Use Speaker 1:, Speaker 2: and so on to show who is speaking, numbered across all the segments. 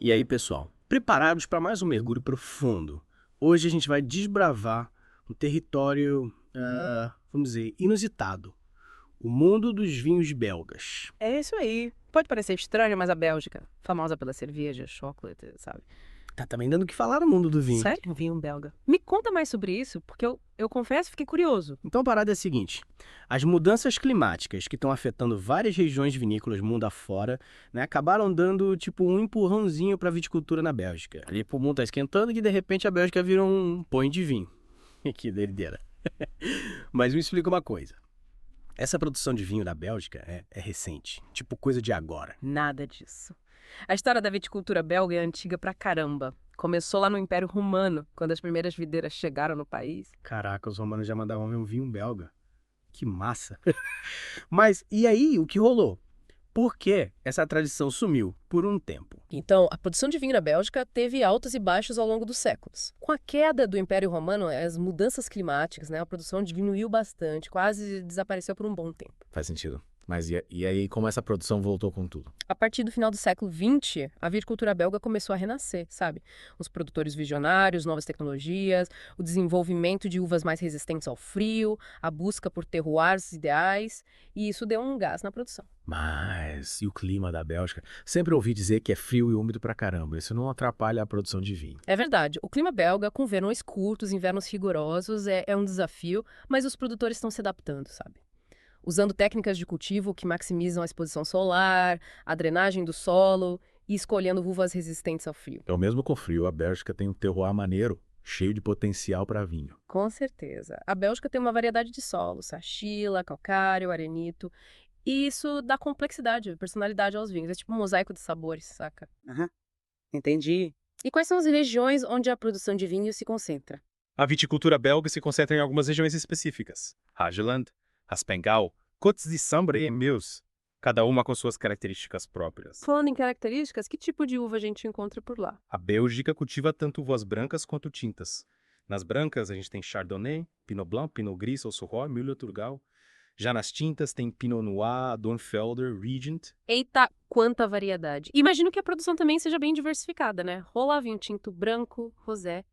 Speaker 1: E aí, pessoal, preparados para mais um mergulho profundo? Hoje a gente vai desbravar um território, vamos dizer, inusitado. O mundo dos vinhos belgas.
Speaker 2: É isso aí. Pode parecer estranho, mas a Bélgica, famosa pela cerveja, chocolate, sabe?
Speaker 1: Tá também dando o que falar no mundo do vinho.
Speaker 2: Sério? Vinho belga. Me conta mais sobre isso, porque eu confesso, fiquei curioso.
Speaker 1: Então a parada é a seguinte: as mudanças climáticas que estão afetando várias regiões vinícolas mundo afora, né, acabaram dando tipo um empurrãozinho para a viticultura na Bélgica. Ali o mundo tá esquentando e de repente a Bélgica vira um point de vinho. Que doideira. Mas me explica uma coisa. Essa produção de vinho da Bélgica é recente, tipo coisa de agora.
Speaker 2: Nada disso. A história da viticultura belga é antiga pra caramba. Começou lá no Império Romano, quando as primeiras videiras chegaram no país.
Speaker 1: Caraca, os romanos já mandavam ver um vinho belga. Que massa. Mas e aí, o que rolou? Por que essa tradição sumiu por um tempo?
Speaker 3: Então, a produção de vinho na Bélgica teve altos e baixos ao longo dos séculos. Com a queda do Império Romano, as mudanças climáticas, a produção diminuiu bastante, quase desapareceu por um bom tempo.
Speaker 4: Faz sentido. Mas e aí, como essa produção voltou com tudo?
Speaker 3: A partir do final do século XX, a viticultura belga começou a renascer, sabe? Os produtores visionários, novas tecnologias, o desenvolvimento de uvas mais resistentes ao frio, a busca por terroirs ideais, e isso deu um gás na produção.
Speaker 4: Mas e o clima da Bélgica? Sempre ouvi dizer que é frio e úmido pra caramba. Isso não atrapalha a produção de vinho.
Speaker 3: É verdade, o clima belga, com verões curtos, invernos rigorosos, é um desafio, mas os produtores estão se adaptando, sabe? Usando técnicas de cultivo que maximizam a exposição solar, a drenagem do solo e escolhendo uvas resistentes ao frio.
Speaker 4: Então, mesmo com frio, a Bélgica tem um terroir maneiro, cheio de potencial para vinho.
Speaker 3: Com certeza. A Bélgica tem uma variedade de solos, argila, calcário, arenito, e isso dá complexidade, personalidade aos vinhos. É tipo um mosaico de sabores, saca?
Speaker 2: Entendi.
Speaker 3: E quais são as regiões onde a produção de vinho se concentra?
Speaker 5: A viticultura belga se concentra em algumas regiões específicas. Hageland, Raspengal, Côtes de Sambre e Meuse, cada uma com suas características próprias.
Speaker 2: Falando em características, que tipo de uva a gente encontra por lá?
Speaker 5: A Bélgica cultiva tanto uvas brancas quanto tintas. Nas brancas, a gente tem Chardonnay, Pinot Blanc, Pinot Gris, Auxerrois, Müller, Turgal. Já nas tintas, tem Pinot Noir, Dornfelder, Regent.
Speaker 3: Eita, quanta variedade. Imagino que a produção também seja bem diversificada, né? Rola vinho tinto branco, rosé.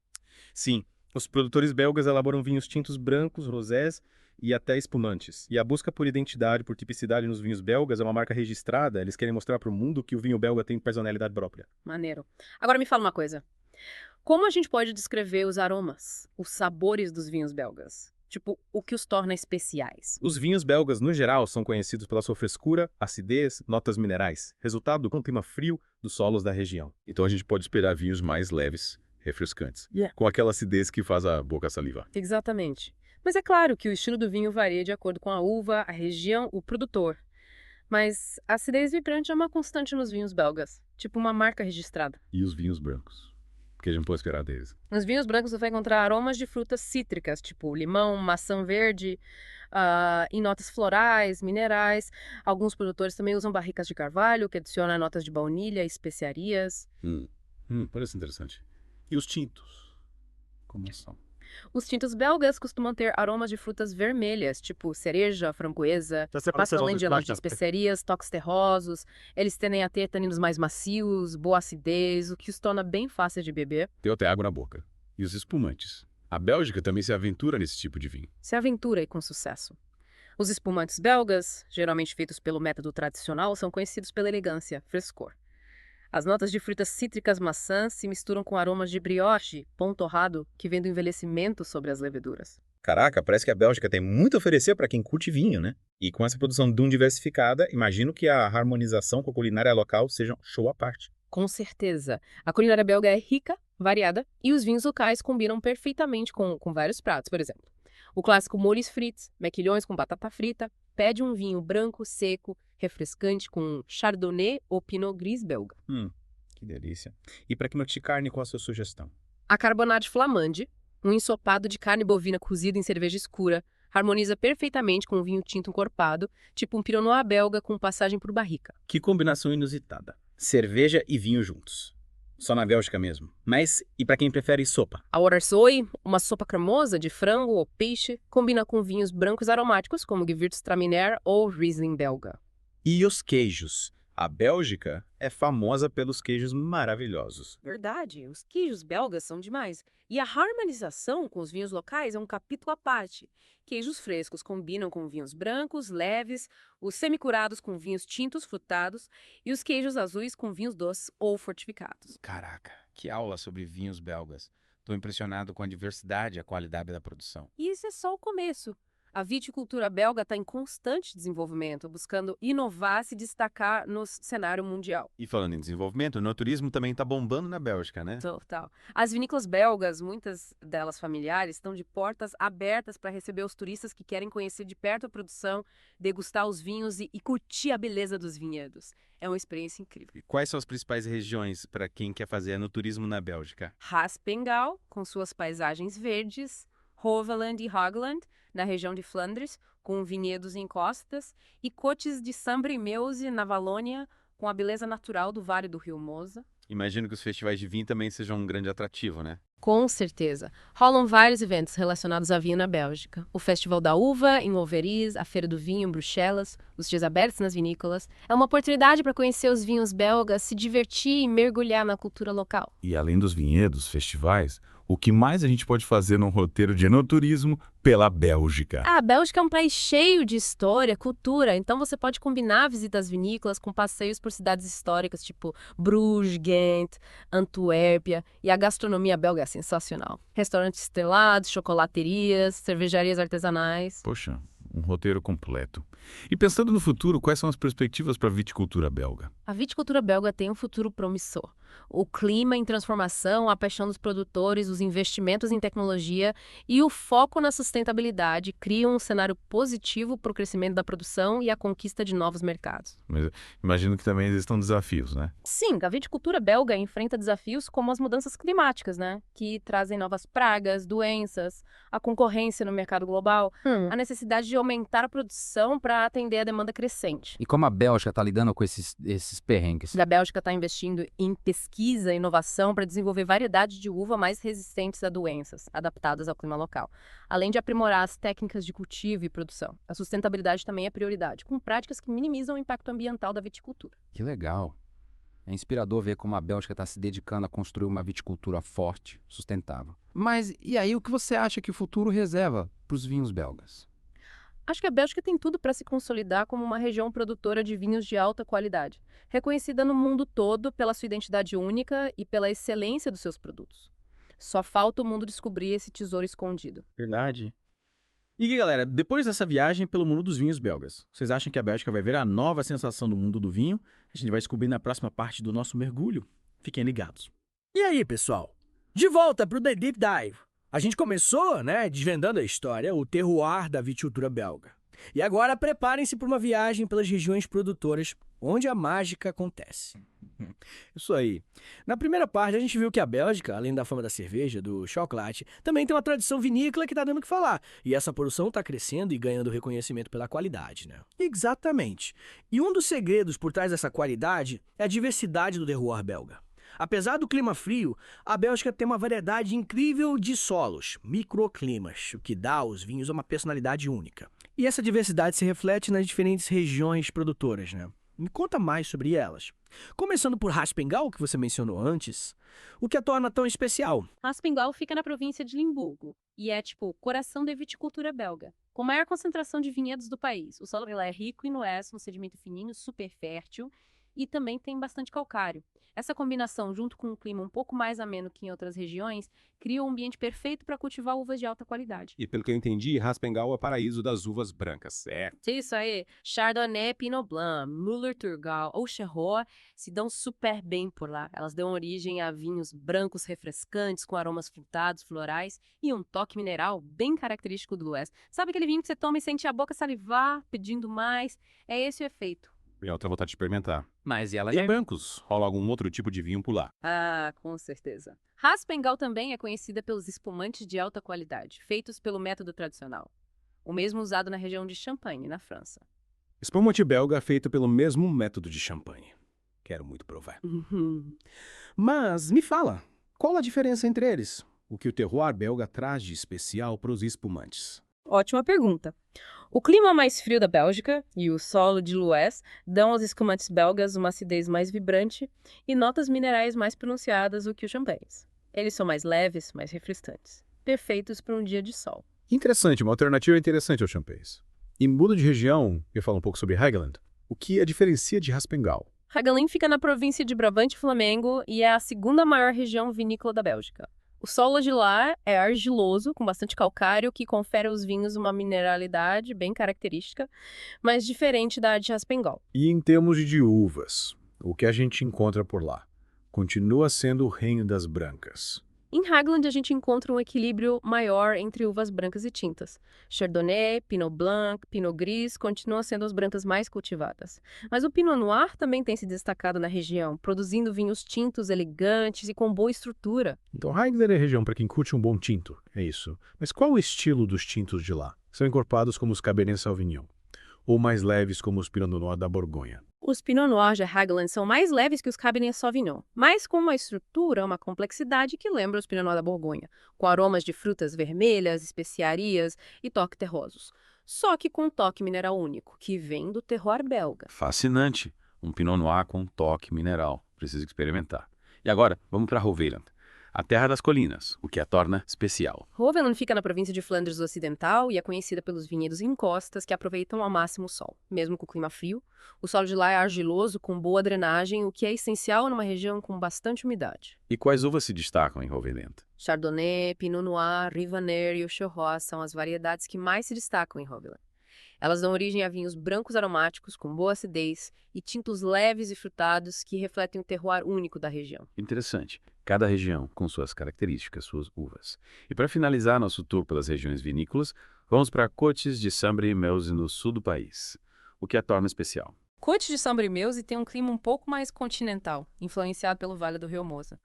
Speaker 5: Sim, os produtores belgas elaboram vinhos tintos brancos, rosés e até espumantes. E a busca por identidade, por tipicidade nos vinhos belgas é uma marca registrada. Eles querem mostrar para o mundo que o vinho belga tem personalidade própria.
Speaker 3: Maneiro. Agora me fala uma coisa. Como a gente pode descrever os aromas, os sabores dos vinhos belgas? Tipo, o que os torna especiais?
Speaker 5: Os vinhos belgas, no geral, são conhecidos pela sua frescura, acidez, notas minerais, resultado do clima frio dos solos da região.
Speaker 4: Então a gente pode esperar vinhos mais leves, refrescantes,
Speaker 3: Yeah.
Speaker 4: com aquela acidez que faz a boca salivar.
Speaker 3: Exatamente. Mas é claro que o estilo do vinho varia de acordo com a uva, a região, o produtor. Mas a acidez vibrante é uma constante nos vinhos belgas, tipo uma marca registrada.
Speaker 4: E os vinhos brancos? O que a gente pode esperar deles?
Speaker 3: Nos vinhos brancos você vai encontrar aromas de frutas cítricas, tipo limão, maçã verde, em notas florais, minerais. Alguns produtores também usam barricas de carvalho, que adiciona notas de baunilha e especiarias.
Speaker 4: Parece interessante. E os tintos? Como são?
Speaker 3: Os tintos belgas costumam ter aromas de frutas vermelhas, tipo cereja, framboesa, mas além de notas de especiarias, toques terrosos. Eles tendem a ter taninos mais macios, boa acidez, o que os torna bem fáceis de beber.
Speaker 4: Deu até água na boca. E os espumantes? A Bélgica também se aventura nesse tipo de vinho.
Speaker 3: Se aventura e com sucesso. Os espumantes belgas, geralmente feitos pelo método tradicional, são conhecidos pela elegância, frescor. As notas de frutas cítricas maçãs se misturam com aromas de brioche, pão torrado, que vem do envelhecimento sobre as leveduras.
Speaker 6: Caraca, parece que a Bélgica tem muito a oferecer para quem curte vinho, né? E com essa produção tão diversificada, imagino que a harmonização com a culinária local seja um show à parte.
Speaker 3: Com certeza. A culinária belga é rica, variada, e os vinhos locais combinam perfeitamente com vários pratos, por exemplo. O clássico molles frites, mequilhões com batata frita, pede um vinho branco, seco, refrescante com Chardonnay ou Pinot Gris belga.
Speaker 6: Que delícia. E para quem não de carne, qual a sua sugestão?
Speaker 3: A carbonade flamande, um ensopado de carne bovina cozida em cerveja escura, harmoniza perfeitamente com um vinho tinto encorpado, tipo um Pinot Noir belga com passagem por barrica.
Speaker 6: Que combinação inusitada. Cerveja e vinho juntos. Só na Bélgica mesmo. Mas e para quem prefere sopa?
Speaker 3: A Orersoi, uma sopa cremosa de frango ou peixe, combina com vinhos brancos aromáticos como Gewürztraminer ou Riesling belga.
Speaker 6: E os queijos? A Bélgica é famosa pelos queijos maravilhosos.
Speaker 2: Verdade, os queijos belgas são demais. E a harmonização com os vinhos locais é um capítulo à parte. Queijos frescos combinam com vinhos brancos, leves, os semicurados com vinhos tintos frutados e os queijos azuis com vinhos doces ou fortificados.
Speaker 7: Caraca, que aula sobre vinhos belgas. Tô impressionado com a diversidade e a qualidade da produção.
Speaker 2: E isso é só o começo. A viticultura belga está em constante desenvolvimento, buscando inovar e se destacar no cenário mundial.
Speaker 5: E falando em desenvolvimento, o enoturismo também tá bombando na Bélgica, né?
Speaker 2: Total. As vinícolas belgas, muitas delas familiares, estão de portas abertas para receber os turistas que querem conhecer de perto a produção, degustar os vinhos e curtir a beleza dos vinhedos. É uma experiência incrível.
Speaker 5: E quais são as principais regiões para quem quer fazer enoturismo na Bélgica?
Speaker 2: Raspengal, com suas paisagens verdes, Hoveland e Hageland, na região de Flandres, com vinhedos em costas, e Côtes de Sambre-Meuse, na Valônia, com a beleza natural do Vale do Rio Mosa.
Speaker 5: Imagino que os festivais de vinho também sejam um grande atrativo, né?
Speaker 3: Com certeza. Rolam vários eventos relacionados a vinho na Bélgica. O Festival da Uva, em Overijs, a Feira do Vinho, em Bruxelas, os dias abertos nas vinícolas. É uma oportunidade para conhecer os vinhos belgas, se divertir e mergulhar na cultura local.
Speaker 8: E além dos vinhedos, festivais, o que mais a gente pode fazer num roteiro de enoturismo pela Bélgica?
Speaker 3: A Bélgica é um país cheio de história, cultura, então você pode combinar visitas vinícolas com passeios por cidades históricas, tipo Bruges, Ghent, Antuérpia, e a gastronomia belga é sensacional. Restaurantes estrelados, chocolaterias, cervejarias artesanais.
Speaker 8: Poxa, um roteiro completo. E pensando no futuro, quais são as perspectivas para a viticultura belga?
Speaker 3: A viticultura belga tem um futuro promissor. O clima em transformação, a paixão dos produtores, os investimentos em tecnologia e o foco na sustentabilidade criam um cenário positivo para o crescimento da produção e a conquista de novos mercados.
Speaker 8: Mas imagino que também existam desafios, né?
Speaker 3: Sim, a viticultura belga enfrenta desafios como as mudanças climáticas, né? Que trazem novas pragas, doenças, a concorrência no mercado global, a necessidade de aumentar a produção para atender a demanda crescente.
Speaker 7: E como a Bélgica tá lidando com esses perrengues?
Speaker 3: A Bélgica está investindo em pesquisa e inovação para desenvolver variedades de uva mais resistentes a doenças, adaptadas ao clima local, além de aprimorar as técnicas de cultivo e produção. A sustentabilidade também é prioridade, com práticas que minimizam o impacto ambiental da viticultura.
Speaker 7: Que legal. É inspirador ver como a Bélgica está se dedicando a construir uma viticultura forte, sustentável. Mas e aí, o que você acha que o futuro reserva para os vinhos belgas?
Speaker 3: Acho que a Bélgica tem tudo para se consolidar como uma região produtora de vinhos de alta qualidade, reconhecida no mundo todo pela sua identidade única e pela excelência dos seus produtos. Só falta o mundo descobrir esse tesouro escondido.
Speaker 1: Verdade. E aí, galera, depois dessa viagem pelo mundo dos vinhos belgas, vocês acham que a Bélgica vai ver a nova sensação do mundo do vinho? A gente vai descobrir na próxima parte do nosso mergulho. Fiquem ligados.
Speaker 9: E aí, pessoal? De volta pro The Deep Dive. A gente começou, desvendando a história, o terroir da viticultura belga. E agora preparem-se para uma viagem pelas regiões produtoras, onde a mágica acontece.
Speaker 1: Isso aí. Na primeira parte, a gente viu que a Bélgica, além da fama da cerveja, do chocolate, também tem uma tradição vinícola que tá dando o que falar. E essa produção tá crescendo e ganhando reconhecimento pela qualidade, né?
Speaker 9: Exatamente. E um dos segredos por trás dessa qualidade é a diversidade do terroir belga. Apesar do clima frio, a Bélgica tem uma variedade incrível de solos, microclimas, o que dá aos vinhos uma personalidade única. E essa diversidade se reflete nas diferentes regiões produtoras, né? Me conta mais sobre elas. Começando por Raspengal, que você mencionou antes, o que a torna tão especial?
Speaker 3: Raspengal fica na província de Limburgo e é o coração da viticultura belga, com maior concentração de vinhedos do país. O solo é rico em nuez, um sedimento fininho, super fértil e também tem bastante calcário. Essa combinação, junto com um clima um pouco mais ameno que em outras regiões, cria um ambiente perfeito para cultivar uvas de alta qualidade.
Speaker 5: E pelo que eu entendi, Raspengal é o paraíso das uvas brancas, certo?
Speaker 3: Isso aí, Chardonnay, Pinot Blanc, Müller-Thurgau ou Charrois se dão super bem por lá. Elas dão origem a vinhos brancos refrescantes, com aromas frutados, florais e um toque mineral bem característico do Oeste. Sabe aquele vinho que você toma e sente a boca salivar, pedindo mais? É esse o efeito.
Speaker 5: E outra vontade de experimentar.
Speaker 7: Mas e ela
Speaker 5: E
Speaker 7: é...
Speaker 5: brancos? Rola algum outro tipo de vinho por lá?
Speaker 3: Ah, com certeza. Raspengal também é conhecida pelos espumantes de alta qualidade, feitos pelo método tradicional. O mesmo usado na região de Champagne, na França.
Speaker 5: Espumante belga feito pelo mesmo método de champanhe. Quero muito provar.
Speaker 1: Mas me fala, qual a diferença entre eles? O que o terroir belga traz de especial para os espumantes?
Speaker 2: Ótima pergunta.
Speaker 3: O clima mais frio da Bélgica e o solo de Lues dão aos espumantes belgas uma acidez mais vibrante e notas minerais mais pronunciadas do que os champanhes. Eles são mais leves, mais refrescantes, perfeitos para um dia de sol.
Speaker 5: Interessante, uma alternativa interessante aos champanhes. E muda de região, eu falo um pouco sobre Hageland, o que a diferencia de Raspengal.
Speaker 3: Hagelin fica na província de Brabante-Flamengo e é a segunda maior região vinícola da Bélgica. O solo de lá é argiloso, com bastante calcário, que confere aos vinhos uma mineralidade bem característica, mas diferente da de Raspengal.
Speaker 5: E em termos de uvas, o que a gente encontra por lá? Continua sendo o reino das brancas.
Speaker 3: Em Hageland, a gente encontra um equilíbrio maior entre uvas brancas e tintas. Chardonnay, Pinot Blanc, Pinot Gris continuam sendo as brancas mais cultivadas. Mas o Pinot Noir também tem se destacado na região, produzindo vinhos tintos elegantes e com boa estrutura.
Speaker 5: Então Hageland é a região para quem curte um bom tinto, é isso. Mas qual o estilo dos tintos de lá? São encorpados como os Cabernet Sauvignon, ou mais leves como os Pinot Noir da Borgonha?
Speaker 3: Os Pinot Noir de Hageland são mais leves que os Cabernet Sauvignon, mas com uma estrutura, uma complexidade que lembra os Pinot Noir da Borgonha, com aromas de frutas vermelhas, especiarias e toques terrosos. Só que com um toque mineral único, que vem do terroir belga.
Speaker 8: Fascinante. Um Pinot Noir com toque mineral. Preciso experimentar. E agora, vamos para Hoveland, a terra das colinas, o que a torna especial.
Speaker 3: Hoveland fica na província de Flandres Ocidental e é conhecida pelos vinhedos em costas que aproveitam ao máximo o sol, mesmo com o clima frio. O solo de lá é argiloso, com boa drenagem, o que é essencial numa região com bastante umidade.
Speaker 8: E quais uvas se destacam em Hoveland?
Speaker 3: Chardonnay, Pinot Noir, Rivaner e o Churros são as variedades que mais se destacam em Hoveland. Elas dão origem a vinhos brancos aromáticos com boa acidez e tintos leves e frutados que refletem o terroir único da região.
Speaker 8: Interessante. Cada região com suas características, suas uvas. E para finalizar nosso tour pelas regiões vinícolas, vamos para Côtes de Sambre-et-Meuse no sul do país, o que a torna especial.
Speaker 3: Côtes de Sambre-et-Meuse tem um clima um pouco mais continental, influenciado pelo Vale do Rio Mosa.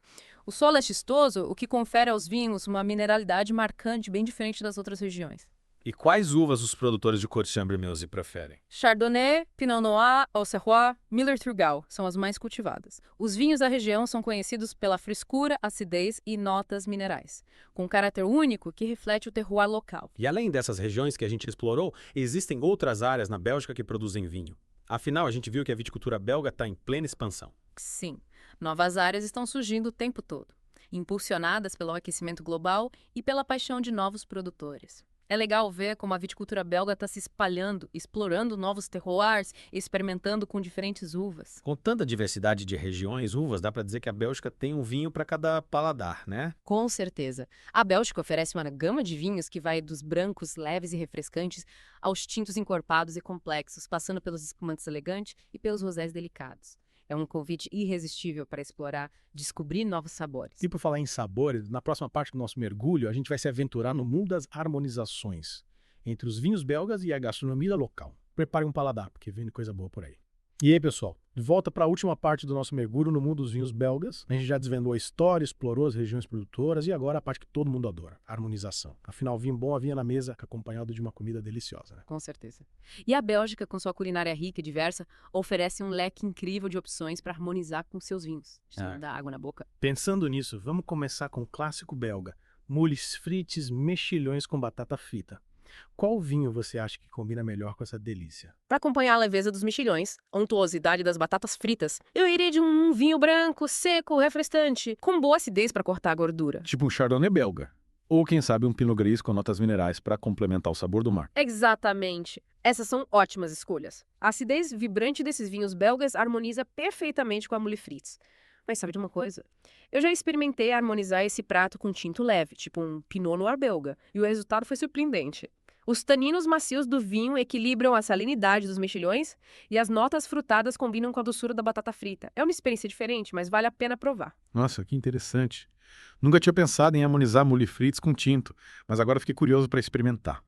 Speaker 3: O solo é xistoso, o que confere aos vinhos uma mineralidade marcante bem diferente das outras regiões.
Speaker 4: E quais uvas os produtores de Côtes de Sambre-et-Meuse preferem?
Speaker 3: Chardonnay, Pinot Noir, Auxerrois, Miller-Turgau são as mais cultivadas. Os vinhos da região são conhecidos pela frescura, acidez e notas minerais, com um caráter único que reflete o terroir local.
Speaker 4: E além dessas regiões que a gente explorou, existem outras áreas na Bélgica que produzem vinho. Afinal, a gente viu que a viticultura belga está em plena expansão.
Speaker 3: Sim, novas áreas estão surgindo o tempo todo, impulsionadas pelo aquecimento global e pela paixão de novos produtores. É legal ver como a viticultura belga está se espalhando, explorando novos terroirs, experimentando com diferentes uvas.
Speaker 4: Com tanta diversidade de regiões, uvas, dá para dizer que a Bélgica tem um vinho para cada paladar, né?
Speaker 3: Com certeza. A Bélgica oferece uma gama de vinhos que vai dos brancos leves e refrescantes aos tintos encorpados e complexos, passando pelos espumantes elegantes e pelos rosés delicados. É um convite irresistível para explorar, descobrir novos sabores.
Speaker 4: E por falar em sabores, na próxima parte do nosso mergulho, a gente vai se aventurar no mundo das harmonizações entre os vinhos belgas e a gastronomia local. Prepare um paladar, porque vem coisa boa por aí. E aí, pessoal, de volta para a última parte do nosso mergulho no mundo dos vinhos belgas. A gente já desvendou a história, explorou as regiões produtoras e agora a parte que todo mundo adora, a harmonização. Afinal, vinho bom havia na mesa, acompanhado de uma comida deliciosa, né?
Speaker 3: Com certeza. E a Bélgica, com sua culinária rica e diversa, oferece um leque incrível de opções para harmonizar com seus vinhos. Dá água na boca.
Speaker 4: Pensando nisso, vamos começar com o clássico belga, moules frites mexilhões com batata frita. Qual vinho você acha que combina melhor com essa delícia?
Speaker 3: Para acompanhar a leveza dos mexilhões, a untuosidade das batatas fritas, eu iria de um vinho branco, seco, refrescante, com boa acidez para cortar a gordura.
Speaker 5: Tipo um Chardonnay belga. Ou quem sabe um Pinot Gris com notas minerais para complementar o sabor do mar.
Speaker 3: Exatamente. Essas são ótimas escolhas. A acidez vibrante desses vinhos belgas harmoniza perfeitamente com a moules frites. Mas sabe de uma coisa? Eu já experimentei harmonizar esse prato com tinto leve, tipo um Pinot Noir belga, e o resultado foi surpreendente. Os taninos macios do vinho equilibram a salinidade dos mexilhões e as notas frutadas combinam com a doçura da batata frita. É uma experiência diferente, mas vale a pena provar.
Speaker 5: Nossa, que interessante. Nunca tinha pensado em harmonizar moules frites com tinto, mas agora fiquei curioso para experimentar.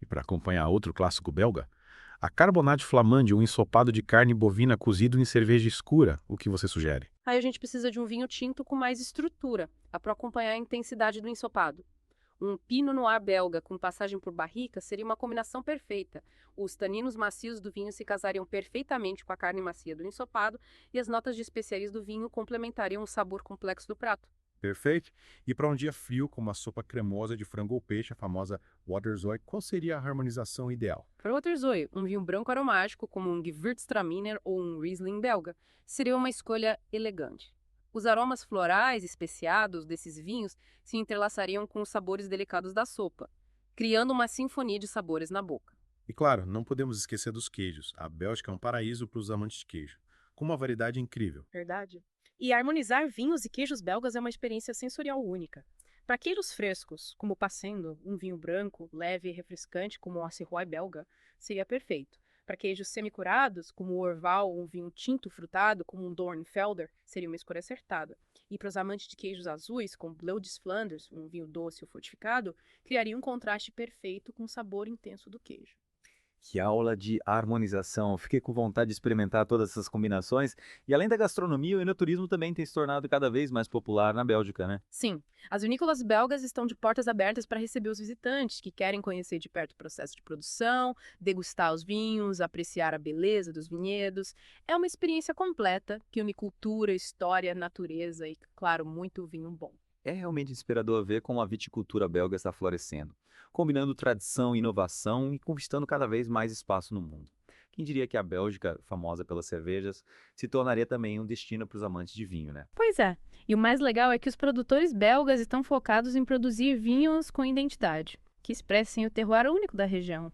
Speaker 5: E para acompanhar outro clássico belga, a carbonade flamande, um ensopado de carne bovina cozido em cerveja escura, o que você sugere?
Speaker 3: Aí a gente precisa de um vinho tinto com mais estrutura, para acompanhar a intensidade do ensopado. Um Pinot Noir belga com passagem por barrica seria uma combinação perfeita. Os taninos macios do vinho se casariam perfeitamente com a carne macia do ensopado e as notas de especiarias do vinho complementariam o sabor complexo do prato.
Speaker 5: Perfeito. E para um dia frio, com uma sopa cremosa de frango ou peixe, a famosa Waterzooi, qual seria a harmonização ideal?
Speaker 3: Para o Waterzooi, um vinho branco aromático, como um Gewürztraminer ou um Riesling belga, seria uma escolha elegante. Os aromas florais especiados desses vinhos se entrelaçariam com os sabores delicados da sopa, criando uma sinfonia de sabores na boca.
Speaker 5: E claro, não podemos esquecer dos queijos. A Bélgica é um paraíso para os amantes de queijo, com uma variedade incrível.
Speaker 2: Verdade. E harmonizar vinhos e queijos belgas é uma experiência sensorial única. Para queijos frescos, como o Passendo, um vinho branco, leve e refrescante, como o Acirroy belga, seria perfeito. Para queijos semicurados, como o Orval, um vinho tinto frutado, como um Dornfelder, seria uma escolha acertada. E para os amantes de queijos azuis, como Bleu de Flanders, um vinho doce ou fortificado, criaria um contraste perfeito com o sabor intenso do queijo.
Speaker 10: Que aula de harmonização. Fiquei com vontade de experimentar todas essas combinações. E além da gastronomia, o enoturismo também tem se tornado cada vez mais popular na Bélgica, né?
Speaker 2: Sim, as vinícolas belgas estão de portas abertas para receber os visitantes que querem conhecer de perto o processo de produção, degustar os vinhos, apreciar a beleza dos vinhedos. É uma experiência completa que une cultura, história, natureza e, claro, muito vinho bom.
Speaker 10: É realmente inspirador ver como a viticultura belga está florescendo, combinando tradição e inovação e conquistando cada vez mais espaço no mundo. Quem diria que a Bélgica, famosa pelas cervejas, se tornaria também um destino para os amantes de vinho, né?
Speaker 2: Pois é, e o mais legal é que os produtores belgas estão focados em produzir vinhos com identidade, que expressem o terroir único da região.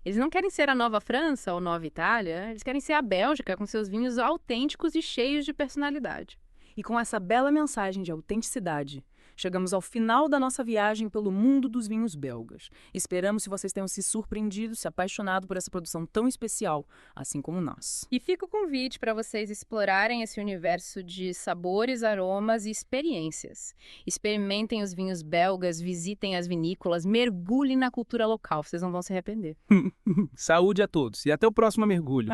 Speaker 2: Eles não querem ser a nova França ou nova Itália, eles querem ser a Bélgica com seus vinhos autênticos e cheios de personalidade.
Speaker 11: E com essa bela mensagem de autenticidade, chegamos ao final da nossa viagem pelo mundo dos vinhos belgas. Esperamos que vocês tenham se surpreendido, se apaixonado por essa produção tão especial, assim como nós.
Speaker 2: E fica o convite para vocês explorarem esse universo de sabores, aromas e experiências. Experimentem os vinhos belgas, visitem as vinícolas, mergulhem na cultura local, vocês não vão se arrepender.
Speaker 1: Saúde a todos e até o próximo mergulho.